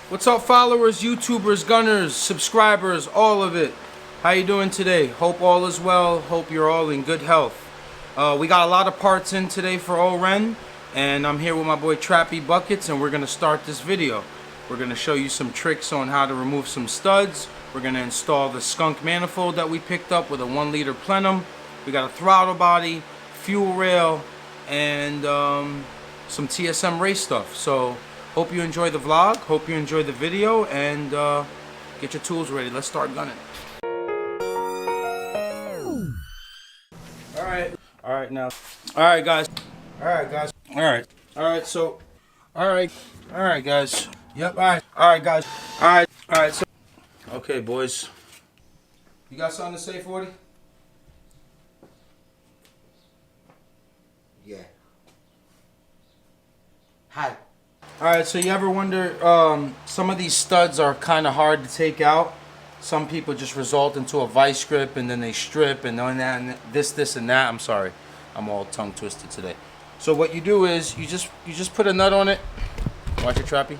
What's up, followers, YouTubers, gunners, subscribers, all of it? How you doing today? Hope all is well. Hope you're all in good health. We got a lot of parts in today for O-Ren, and I'm here with my boy Trappy Buckets, and we're gonna start this video. We're gonna show you some tricks on how to remove some studs. We're gonna install the skunk manifold that we picked up with a 1 liter plenum. We got a throttle body, fuel rail, and some TSM race stuff. So hope you enjoy the vlog, hope you enjoy the video, and get your tools ready. Let's start gunning. Alright now. Alright guys. Alright guys. Alright guys. Yep, alright guys. Alright, so okay boys. You got something to say, 40? Yeah. Hi. Alright, so you ever wonder, some of these studs are kind of hard to take out. Some people just result into a vice grip and then they strip and then that and this and that. I'm sorry, I'm all tongue twisted today. So what you do is you just put a nut on it. Watch it, Trappy.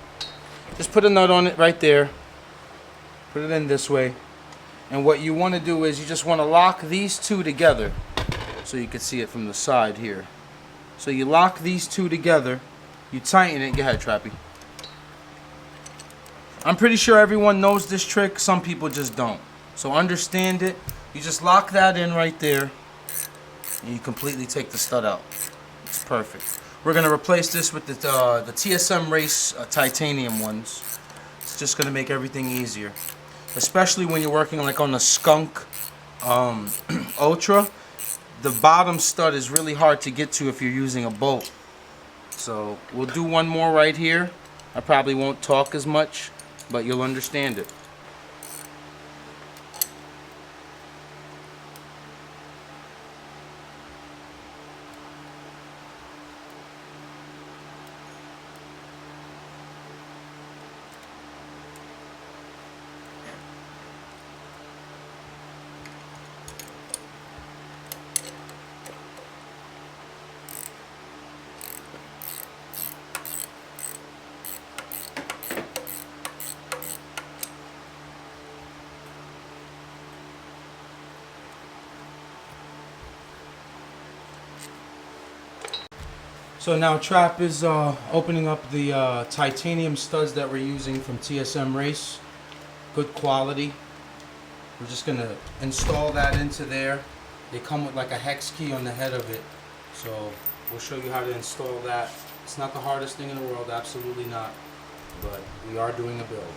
Just put a nut on it right there. Put it in this way. And what you want to do is you just want to lock these two together, so you can see it from the side here. So you lock these two together. You tighten it. Go ahead, Trappy. I'm pretty sure everyone knows this trick. Some people just don't. So understand it. You just lock that in right there, and you completely take the stud out. It's perfect. We're gonna replace this with the TSM Race titanium ones. It's just gonna make everything easier, especially when you're working like on the skunk Ultra. The bottom stud is really hard to get to if you're using a bolt. So we'll do one more right here. I probably won't talk as much, but you'll understand it. So now Trap is opening up the titanium studs that we're using from TSM Race. Good quality. We're just going to install that into there. They come with like a hex key on the head of it. So we'll show you how to install that. It's not the hardest thing in the world, absolutely not. But we are doing a build.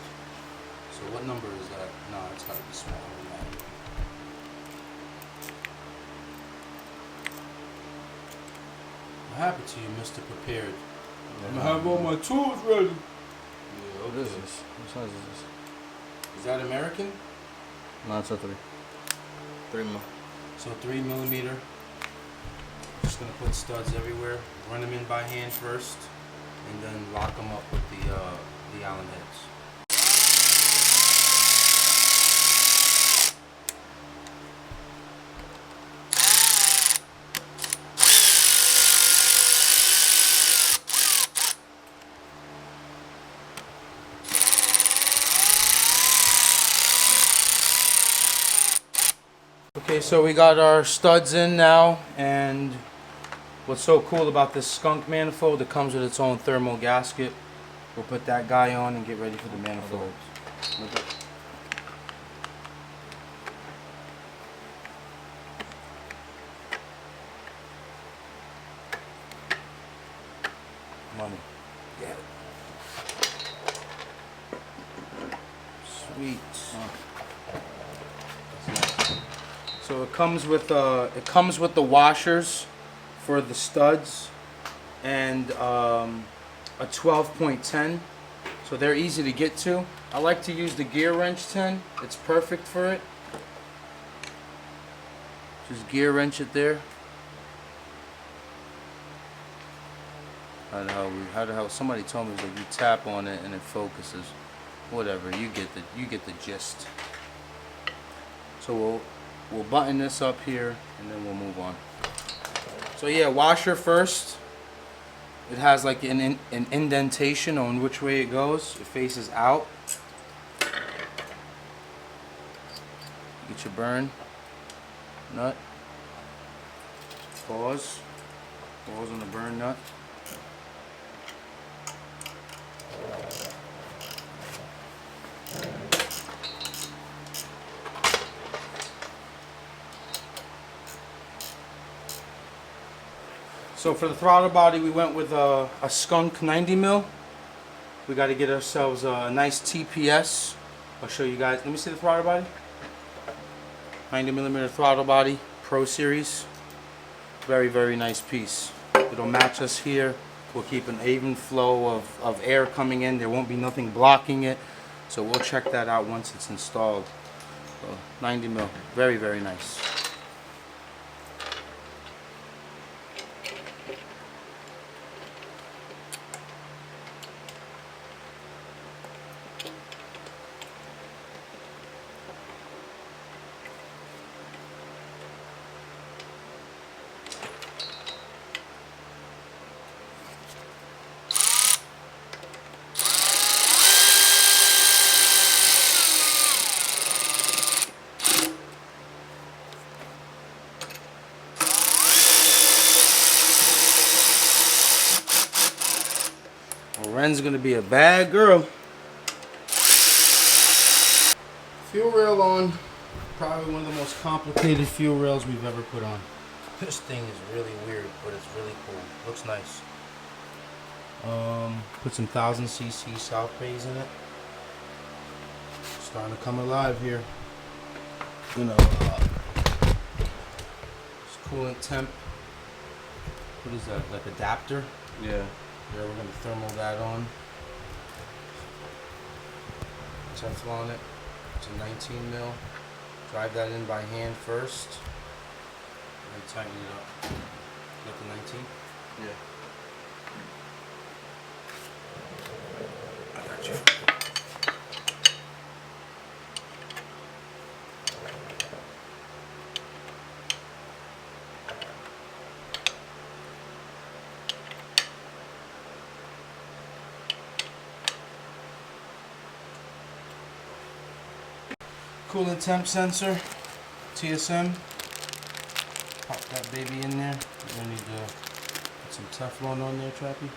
So what number is that? No, it's got to be smaller than that. What happened to you, Mr. Prepared? I'm gonna have all my tools ready. Yeah, What is this? What size is this? Is that American? No, it's a 3. 3 mil. So 3mm. Just gonna put studs everywhere. Run them in by hand first, and then lock them up with the Allen heads. Okay, so we got our studs in now, and what's so cool about this skunk manifold, it comes with its own thermal gasket. We'll put that guy on and get ready for the manifold. Money. Get it. Sweet. So it comes with the washers for the studs and a 12.10, so they're easy to get to. I like to use the gear wrench 10. It's perfect for it. Just gear wrench it there. How the hell? Somebody told me it was like you tap on it and it focuses. Whatever. You get the gist. So we'll button this up here and then we'll move on. So yeah, washer first. It has like an indentation on which way it goes. It faces out. Get your burn nut. Pause. Pause on the burn nut. So for the throttle body, we went with a skunk 90 mil. We got to get ourselves a nice TPS. I'll show you guys. Let me see the throttle body. 90 millimeter throttle body, Pro Series. Very, very nice piece. It'll match us here. We'll keep an even flow of air coming in. There won't be nothing blocking it. So we'll check that out once it's installed. So 90 mil, very, very nice. Ren's gonna be a bad girl. Fuel rail on. Probably one of the most complicated fuel rails we've ever put on. This thing is really weird, but it's really cool. Looks nice. Put some 1000cc South Bays in it. Starting to come alive here. You know, this coolant temp. What is that? Like adapter? Yeah. There, we're going to thermal that on. Teflon it. It's a 19 mil. Drive that in by hand first. And tighten it up. Got the 19? Yeah. I got you. Coolant temp sensor, TSM. Pop that baby in there. We're gonna need to put some Teflon on there, Trappy.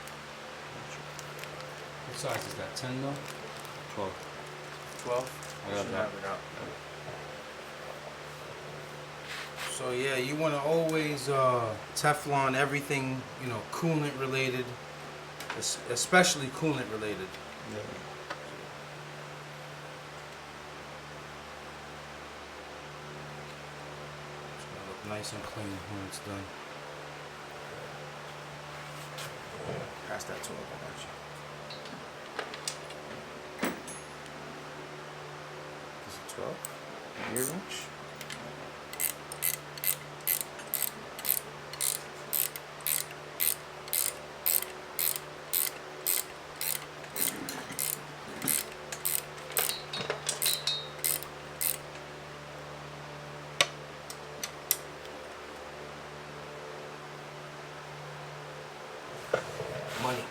What size is that? 10 mil? 12. 12? I got that. So yeah, you want to always Teflon everything, you know, coolant related, especially coolant related. Yeah. Nice and clean when it's done. Pass that to her, I got you. Is it 12? Gear wrench? Money.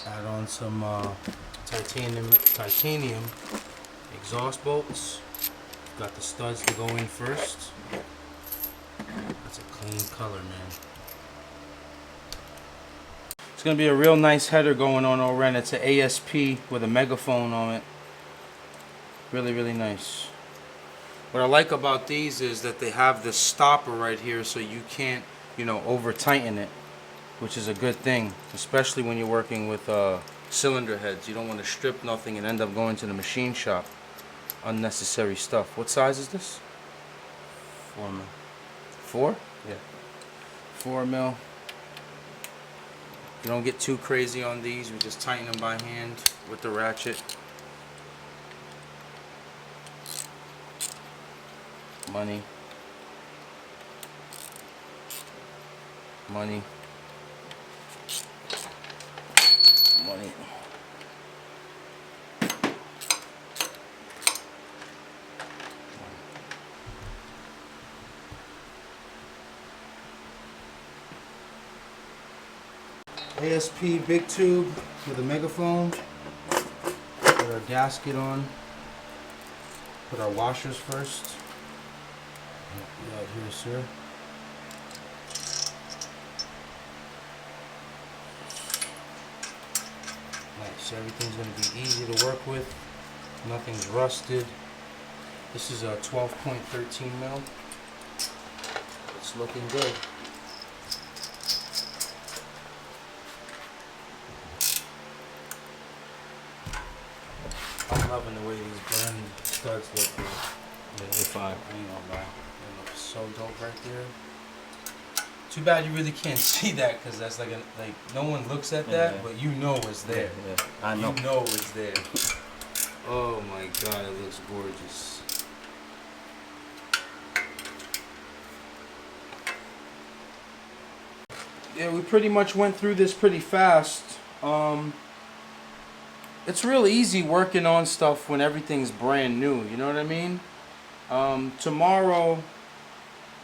Add on some titanium exhaust bolts. Got the studs to go in first. That's a clean color, man. It's gonna be a real nice header going on O-Ren. It's an ASP with a megaphone on it. Really, really nice. What I like about these is that they have this stopper right here, so you can't, you know, over tighten it, which is a good thing, especially when you're working with cylinder heads. You don't want to strip nothing and end up going to the machine shop. Unnecessary stuff. What size is this? 4 mil. 4? Yeah. 4 mil. You don't get too crazy on these. We just tighten them by hand with the ratchet. Money. Money. Money. ASP big tube with a megaphone. Put our gasket on. Put our washers first. Out here, sir. Nice. Everything's going to be easy to work with. Nothing's rusted. This is a 12.13 mil. It's looking good. I'm loving the way these blend studs look here. Yeah, they're fine. I ain't gonna lie. They look so dope right there. Too bad you really can't see that because that's like no one looks at that, Yeah. but you know it's there. Yeah, I know. You know it's there. Oh my god, it looks gorgeous. Yeah, we pretty much went through this pretty fast. It's real easy working on stuff when everything's brand new, you know what I mean? Tomorrow,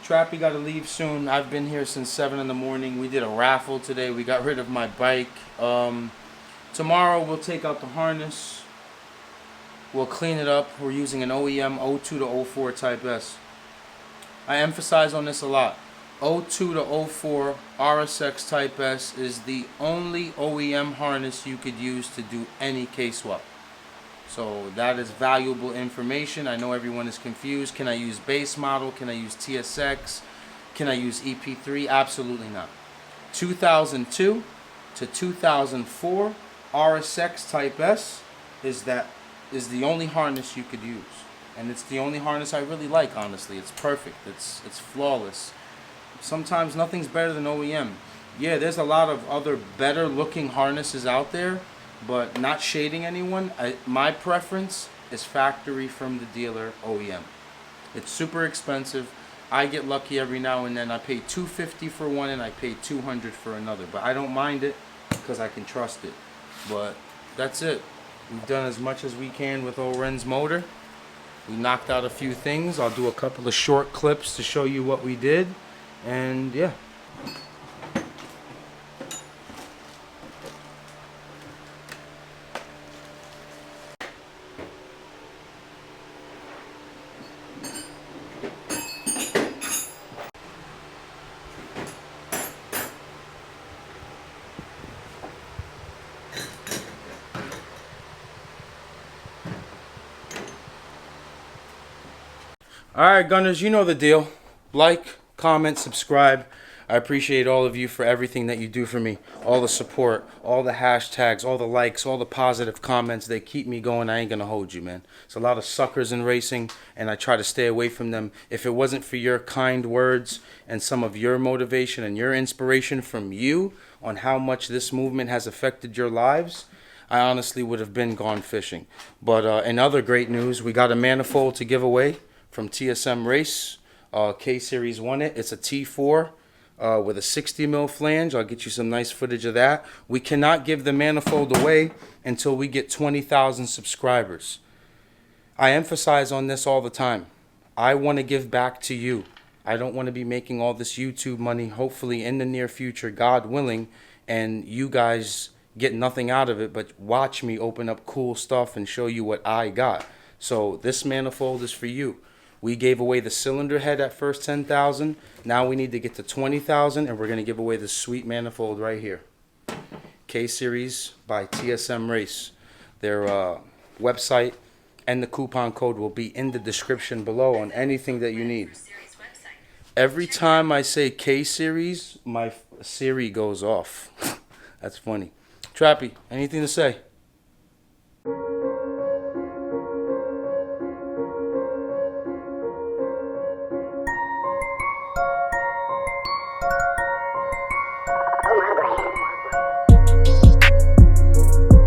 Trappy got to leave soon. I've been here since 7 in the morning. We did a raffle today. We got rid of my bike. Tomorrow we'll take out the harness. We'll clean it up. We're using an OEM O2 to 04 Type S. I emphasize on this a lot. O2 to 04 RSX Type S is the only OEM harness you could use to do any K-swap. So that is valuable information. I know everyone is confused. Can I use base model? Can I use TSX? Can I use EP3? Absolutely not. 2002 to 2004 RSX Type S is the only harness you could use. And it's the only harness I really like, honestly. It's perfect. It's flawless. Sometimes nothing's better than OEM. Yeah, there's a lot of other better looking harnesses out there, but not shading anyone. My preference is factory from the dealer OEM. It's super expensive. I get lucky every now and then. I pay $250 for one and I pay $200 for another, but I don't mind it because I can trust it. But that's it. We've done as much as we can with O-Ren's motor. We knocked out a few things. I'll do a couple of short clips to show you what we did. And yeah. Alright, Gunners, you know the deal. Like, comment, subscribe. I appreciate all of you for everything that you do for me. All the support, all the hashtags, all the likes, all the positive comments. They keep me going. I ain't going to hold you, man. It's a lot of suckers in racing, and I try to stay away from them. If it wasn't for your kind words and some of your motivation and your inspiration from you on how much this movement has affected your lives, I honestly would have been gone fishing. But in other great news, we got a manifold to give away from TSM Race. K-Series won it. It's a T4 with a 60 mil flange. I'll get you some nice footage of that. We cannot give the manifold away until we get 20,000 subscribers. I emphasize on this all the time. I want to give back to you. I don't want to be making all this YouTube money, hopefully in the near future, God willing, and you guys get nothing out of it, but watch me open up cool stuff and show you what I got. So this manifold is for you. We gave away the cylinder head at first 10,000. Now we need to get to 20,000, and we're going to give away the sweet manifold right here. K-Series by TSM Race. Their website and the coupon code will be in the description below on anything that you need. Every time I say K-Series, my Siri goes off. That's funny. Trappy, anything to say?